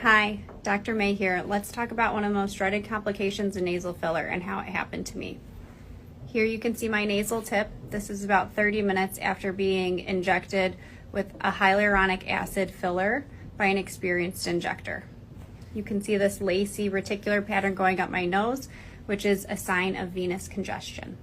Hi, Dr. May here. Let's talk about one of the most dreaded complications in nasal filler and how it happened to me. Here you can see my nasal tip. This is about 30 minutes after being injected with a hyaluronic acid filler by an experienced injector. You can see this lacy reticular pattern going up my nose, which is a sign of venous congestion.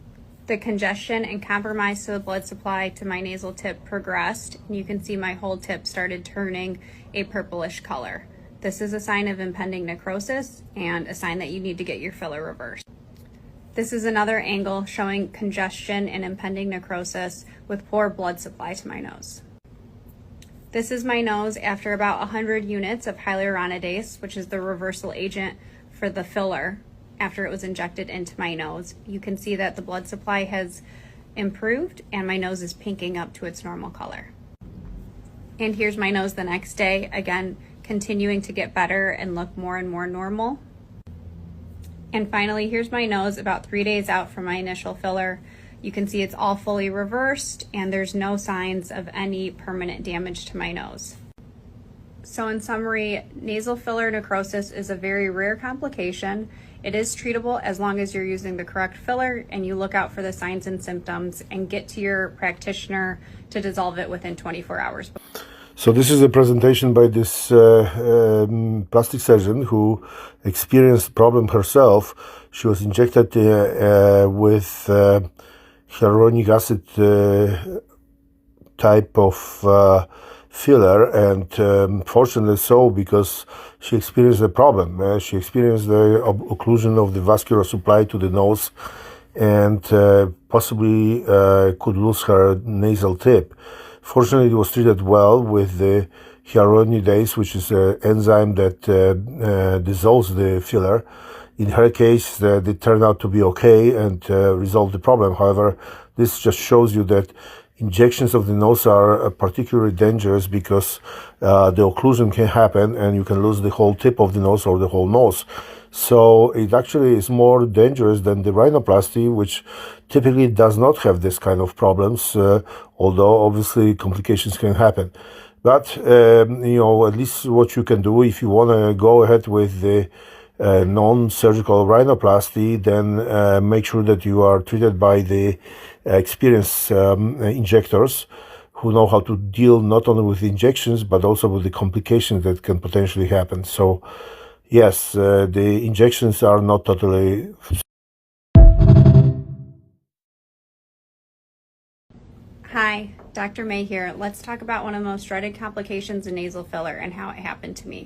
The congestion and compromise to the blood supply to my nasal tip progressed, and you can see my whole tip started turning a purplish color. This is a sign of impending necrosis and a sign that you need to get your filler reversed. This is another angle showing congestion and impending necrosis with poor blood supply to my nose. This is my nose after about 100 units of hyaluronidase, which is the reversal agent for the filler after it was injected into my nose. You can see that the blood supply has improved and my nose is pinking up to its normal color. And here's my nose the next day, again, continuing to get better and look more and more normal. And finally, here's my nose about 3 days out from my initial filler. You can see it's all fully reversed and there's no signs of any permanent damage to my nose. So in summary, nasal filler necrosis is a very rare complication. It is treatable as long as you're using the correct filler and you look out for the signs and symptoms and get to your practitioner to dissolve it within 24 hours. So this is a presentation by this plastic surgeon who experienced the problem herself. She was injected with hyaluronic acid type of filler, and fortunately so, because she experienced a problem. She experienced the occlusion of the vascular supply to the nose and possibly could lose her nasal tip. Fortunately, it was treated well with the hyaluronidase, which is an enzyme that dissolves the filler. In her case, it turned out to be okay and resolved the problem. However, this just shows you that injections of the nose are particularly dangerous because the occlusion can happen and you can lose the whole tip of the nose or the whole nose. So it actually is more dangerous than the rhinoplasty, which typically does not have this kind of problems, although obviously complications can happen. But, at least what you can do if you want to go ahead with the non-surgical rhinoplasty, then make sure that you are treated by the experienced injectors who know how to deal not only with injections, but also with the complications that can potentially happen. So, yes, the injections are not totally... Hi, Dr. May here. Let's talk about one of the most dreaded complications in nasal filler and how it happened to me.